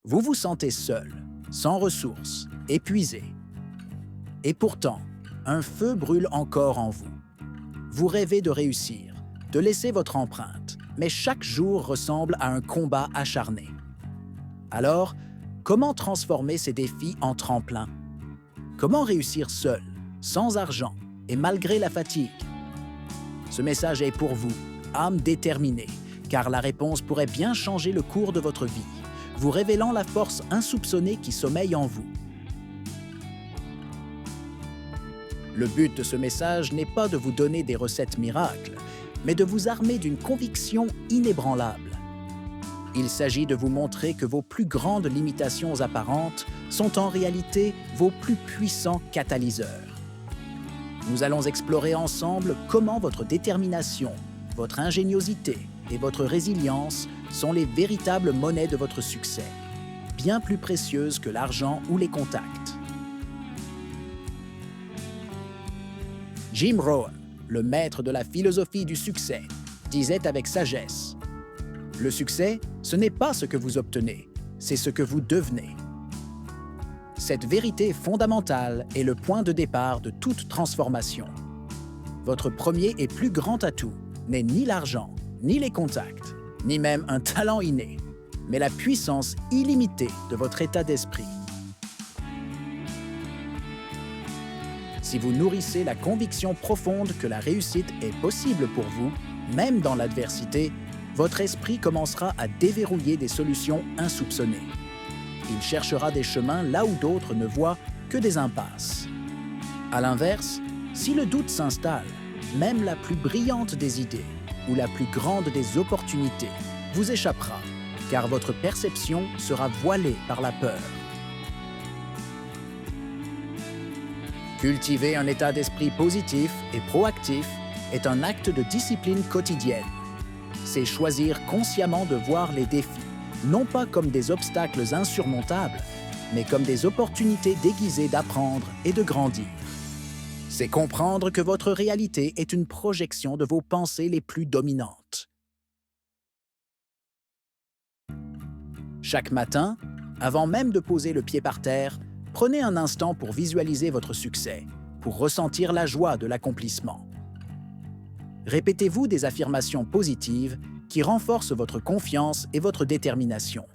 Vous vous sentez seul, sans ressources, épuisé. Et pourtant, un feu brûle encore en vous. Vous rêvez de réussir, de laisser votre empreinte, mais chaque jour ressemble à un combat acharné. Alors, comment transformer ces défis en tremplin? Comment réussir seul, sans argent et malgré la fatigue? Ce message est pour vous, âme déterminée, car la réponse pourrait bien changer le cours de votre vie, vous révélant la force insoupçonnée qui sommeille en vous. Le but de ce message n'est pas de vous donner des recettes miracles, mais de vous armer d'une conviction inébranlable. Il s'agit de vous montrer que vos plus grandes limitations apparentes sont en réalité vos plus puissants catalyseurs. Nous allons explorer ensemble comment votre détermination, votre ingéniosité et votre résilience sont les véritables monnaies de votre succès, bien plus précieuses que l'argent ou les contacts. Jim Rohn, le maître de la philosophie du succès, disait avec sagesse: « Le succès, ce n'est pas ce que vous obtenez, c'est ce que vous devenez. » Cette vérité fondamentale est le point de départ de toute transformation. Votre premier et plus grand atout n'est ni l'argent, ni les contacts, ni même un talent inné, mais la puissance illimitée de votre état d'esprit. Si vous nourrissez la conviction profonde que la réussite est possible pour vous, même dans l'adversité, votre esprit commencera à déverrouiller des solutions insoupçonnées. Il cherchera des chemins là où d'autres ne voient que des impasses. À l'inverse, si le doute s'installe, même la plus brillante des idées ou la plus grande des opportunités vous échappera, car votre perception sera voilée par la peur. Cultiver un état d'esprit positif et proactif est un acte de discipline quotidienne. C'est choisir consciemment de voir les défis, non pas comme des obstacles insurmontables, mais comme des opportunités déguisées d'apprendre et de grandir. C'est comprendre que votre réalité est une projection de vos pensées les plus dominantes. Chaque matin, avant même de poser le pied par terre, prenez un instant pour visualiser votre succès, pour ressentir la joie de l'accomplissement. Répétez-vous des affirmations positives qui renforcent votre confiance et votre détermination.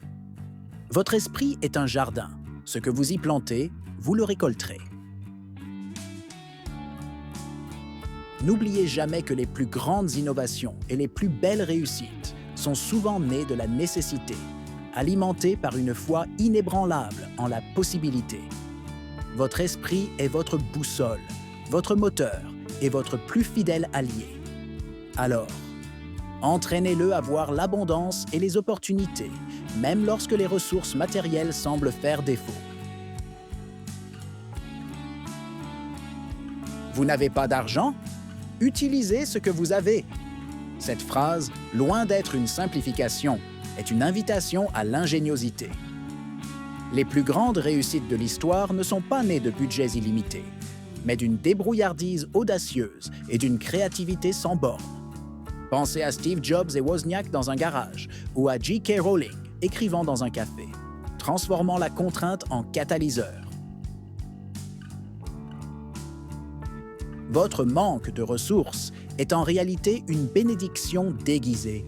Votre esprit est un jardin. Ce que vous y plantez, vous le récolterez. N'oubliez jamais que les plus grandes innovations et les plus belles réussites sont souvent nées de la nécessité, alimentées par une foi inébranlable en la possibilité. Votre esprit est votre boussole, votre moteur et votre plus fidèle allié. Alors, entraînez-le à voir l'abondance et les opportunités, même lorsque les ressources matérielles semblent faire défaut. Vous n'avez pas d'argent? Utilisez ce que vous avez. Cette phrase, loin d'être une simplification, est une invitation à l'ingéniosité. Les plus grandes réussites de l'histoire ne sont pas nées de budgets illimités, mais d'une débrouillardise audacieuse et d'une créativité sans bornes. Pensez à Steve Jobs et Wozniak dans un garage, ou à J.K. Rowling écrivant dans un café, transformant la contrainte en catalyseur. Votre manque de ressources est en réalité une bénédiction déguisée.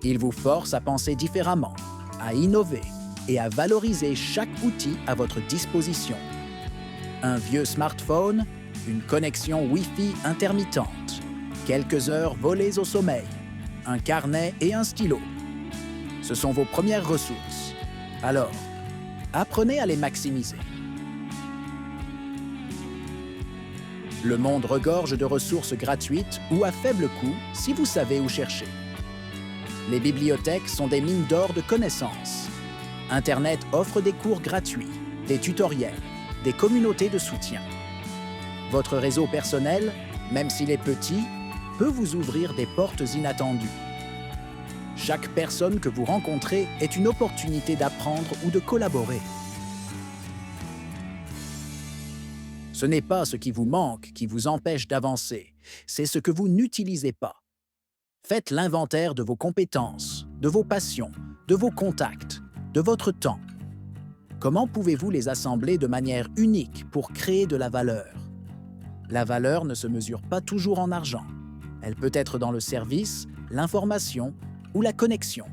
Il vous force à penser différemment, à innover et à valoriser chaque outil à votre disposition. Un vieux smartphone, une connexion Wi-Fi intermittente, quelques heures volées au sommeil, un carnet et un stylo. Ce sont vos premières ressources. Alors, apprenez à les maximiser. Le monde regorge de ressources gratuites ou à faible coût si vous savez où chercher. Les bibliothèques sont des mines d'or de connaissances. Internet offre des cours gratuits, des tutoriels, des communautés de soutien. Votre réseau personnel, même s'il est petit, peut vous ouvrir des portes inattendues. Chaque personne que vous rencontrez est une opportunité d'apprendre ou de collaborer. Ce n'est pas ce qui vous manque qui vous empêche d'avancer, c'est ce que vous n'utilisez pas. Faites l'inventaire de vos compétences, de vos passions, de vos contacts, de votre temps Comment pouvez-vous les assembler de manière unique pour créer de la valeur? La valeur ne se mesure pas toujours en argent. Elle peut être dans le service, l'information ou la connexion.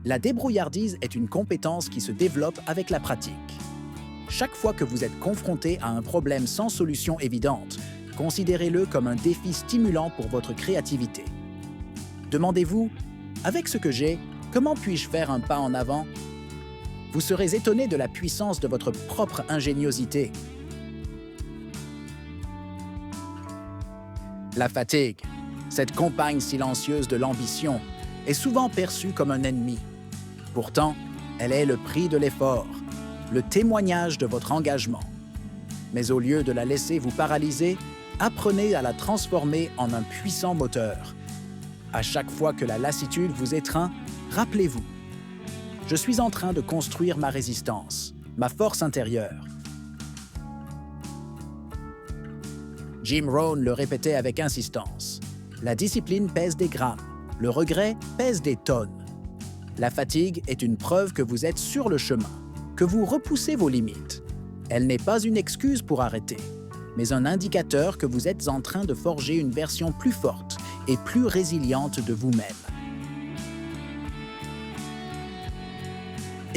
La débrouillardise est une compétence qui se développe avec la pratique. Chaque fois que vous êtes confronté à un problème sans solution évidente, considérez-le comme un défi stimulant pour votre créativité. Demandez-vous, avec ce que j'ai, comment puis-je faire un pas en avant? Vous serez étonné de la puissance de votre propre ingéniosité. La fatigue, cette compagne silencieuse de l'ambition, est souvent perçue comme un ennemi. Pourtant, elle est le prix de l'effort, le témoignage de votre engagement. Mais au lieu de la laisser vous paralyser, apprenez à la transformer en un puissant moteur. À chaque fois que la lassitude vous étreint, rappelez-vous, je suis en train de construire ma résistance, ma force intérieure. Jim Rohn le répétait avec insistance. La discipline pèse des grammes, le regret pèse des tonnes. La fatigue est une preuve que vous êtes sur le chemin, que vous repoussez vos limites. Elle n'est pas une excuse pour arrêter, mais un indicateur que vous êtes en train de forger une version plus forte et plus résiliente de vous-même.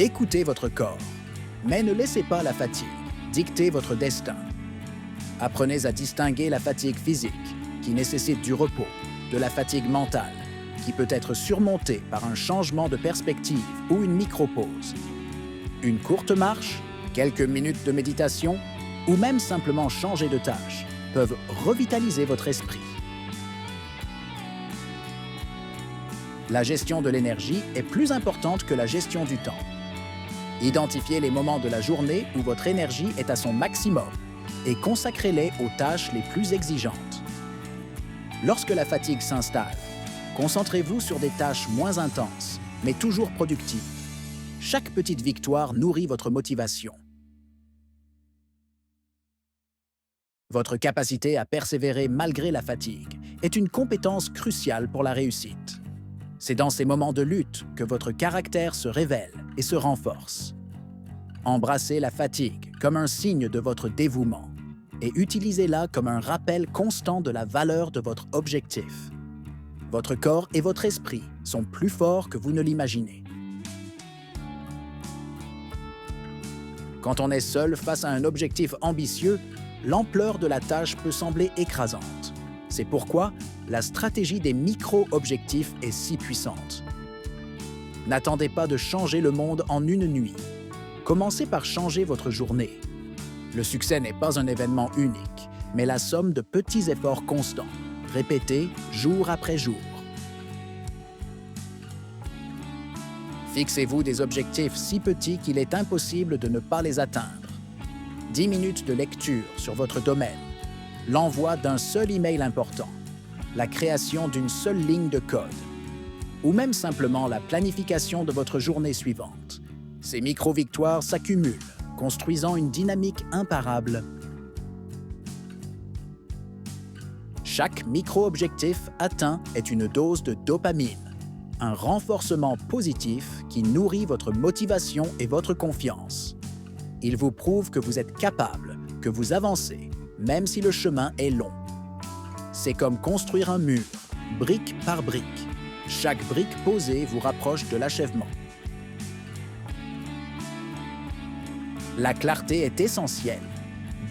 Écoutez votre corps, mais ne laissez pas la fatigue dicter votre destin. Apprenez à distinguer la fatigue physique, qui nécessite du repos, de la fatigue mentale, qui peut être surmontée par un changement de perspective ou une micro-pause. Une courte marche, quelques minutes de méditation, ou même simplement changer de tâche, peuvent revitaliser votre esprit. La gestion de l'énergie est plus importante que la gestion du temps. Identifiez les moments de la journée où votre énergie est à son maximum et consacrez-les aux tâches les plus exigeantes. Lorsque la fatigue s'installe, concentrez-vous sur des tâches moins intenses, mais toujours productives. Chaque petite victoire nourrit votre motivation. Votre capacité à persévérer malgré la fatigue est une compétence cruciale pour la réussite. C'est dans ces moments de lutte que votre caractère se révèle et se renforce. Embrassez la fatigue comme un signe de votre dévouement et utilisez-la comme un rappel constant de la valeur de votre objectif. Votre corps et votre esprit sont plus forts que vous ne l'imaginez. Quand on est seul face à un objectif ambitieux, l'ampleur de la tâche peut sembler écrasante. C'est pourquoi la stratégie des micro-objectifs est si puissante. N'attendez pas de changer le monde en une nuit. Commencez par changer votre journée. Le succès n'est pas un événement unique, mais la somme de petits efforts constants, répétés jour après jour. Fixez-vous des objectifs si petits qu'il est impossible de ne pas les atteindre. 10 minutes de lecture sur votre domaine, l'envoi d'un seul email important, la création d'une seule ligne de code, ou même simplement la planification de votre journée suivante. Ces micro-victoires s'accumulent, construisant une dynamique imparable. Chaque micro-objectif atteint est une dose de dopamine, un renforcement positif qui nourrit votre motivation et votre confiance. Il vous prouve que vous êtes capable, que vous avancez, même si le chemin est long. C'est comme construire un mur, brique par brique. Chaque brique posée vous rapproche de l'achèvement. La clarté est essentielle.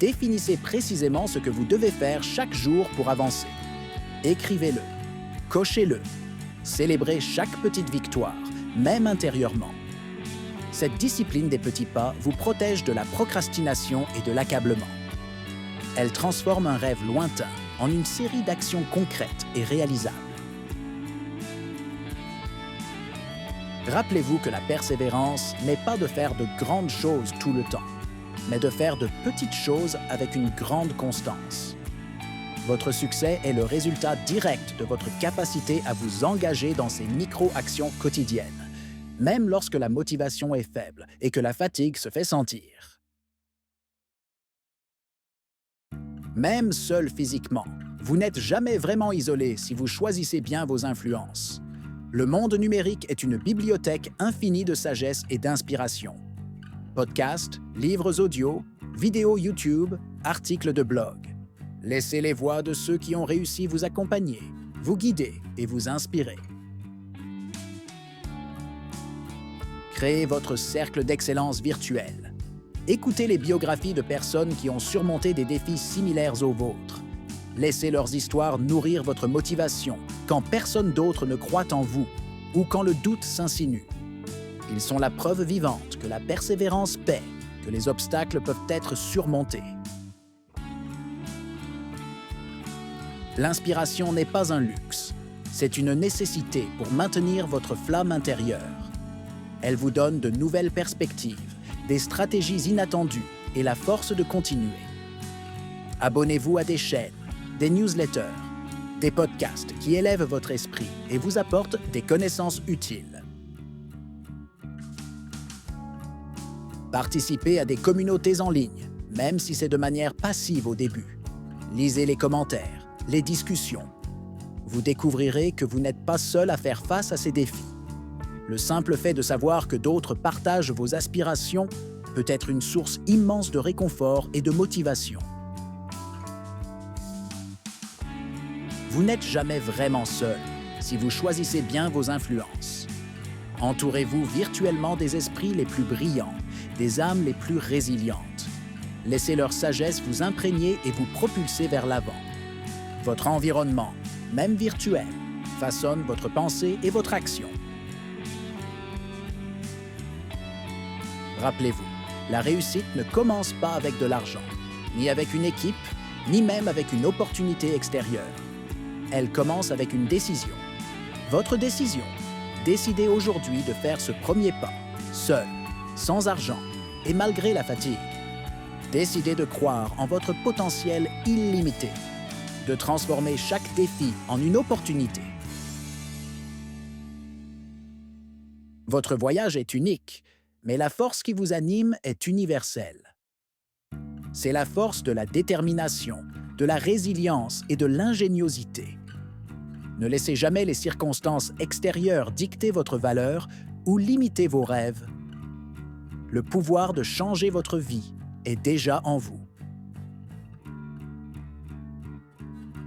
Définissez précisément ce que vous devez faire chaque jour pour avancer. Écrivez-le, cochez-le, célébrez chaque petite victoire, même intérieurement. Cette discipline des petits pas vous protège de la procrastination et de l'accablement. Elle transforme un rêve lointain en une série d'actions concrètes et réalisables. Rappelez-vous que la persévérance n'est pas de faire de grandes choses tout le temps, mais de faire de petites choses avec une grande constance. Votre succès est le résultat direct de votre capacité à vous engager dans ces micro-actions quotidiennes, même lorsque la motivation est faible et que la fatigue se fait sentir. Même seul physiquement, vous n'êtes jamais vraiment isolé si vous choisissez bien vos influences. Le monde numérique est une bibliothèque infinie de sagesse et d'inspiration. Podcasts, livres audio, vidéos YouTube, articles de blog. Laissez les voix de ceux qui ont réussi vous accompagner, vous guider et vous inspirer. Créez votre cercle d'excellence virtuel. Écoutez les biographies de personnes qui ont surmonté des défis similaires aux vôtres. Laissez leurs histoires nourrir votre motivation quand personne d'autre ne croit en vous ou quand le doute s'insinue. Ils sont la preuve vivante que la persévérance paie, que les obstacles peuvent être surmontés. L'inspiration n'est pas un luxe, c'est une nécessité pour maintenir votre flamme intérieure. Elle vous donne de nouvelles perspectives, des stratégies inattendues et la force de continuer. Abonnez-vous à des chaînes, des newsletters, des podcasts qui élèvent votre esprit et vous apportent des connaissances utiles. Participez à des communautés en ligne, même si c'est de manière passive au début. Lisez les commentaires, les discussions. Vous découvrirez que vous n'êtes pas seul à faire face à ces défis. Le simple fait de savoir que d'autres partagent vos aspirations peut être une source immense de réconfort et de motivation. Vous n'êtes jamais vraiment seul si vous choisissez bien vos influences. Entourez-vous virtuellement des esprits les plus brillants, des âmes les plus résilientes. Laissez leur sagesse vous imprégner et vous propulser vers l'avant. Votre environnement, même virtuel, façonne votre pensée et votre action. Rappelez-vous, la réussite ne commence pas avec de l'argent, ni avec une équipe, ni même avec une opportunité extérieure. Elle commence avec une décision. Votre décision. Décidez aujourd'hui de faire ce premier pas, seul, sans argent et malgré la fatigue. Décidez de croire en votre potentiel illimité, de transformer chaque défi en une opportunité. Votre voyage est unique, mais la force qui vous anime est universelle. C'est la force de la détermination, de la résilience et de l'ingéniosité. Ne laissez jamais les circonstances extérieures dicter votre valeur ou limiter vos rêves. Le pouvoir de changer votre vie est déjà en vous.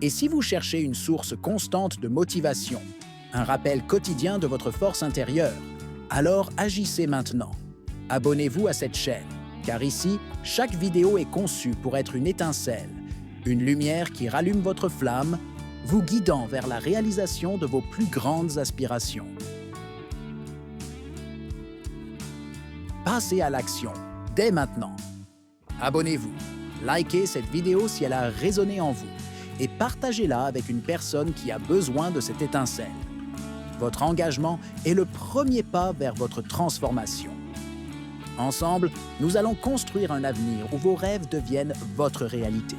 Et si vous cherchez une source constante de motivation, un rappel quotidien de votre force intérieure, alors agissez maintenant. Abonnez-vous à cette chaîne, car ici, chaque vidéo est conçue pour être une étincelle, une lumière qui rallume votre flamme, vous guidant vers la réalisation de vos plus grandes aspirations. Passez à l'action, dès maintenant. Abonnez-vous, likez cette vidéo si elle a résonné en vous et partagez-la avec une personne qui a besoin de cette étincelle. Votre engagement est le premier pas vers votre transformation. Ensemble, nous allons construire un avenir où vos rêves deviennent votre réalité.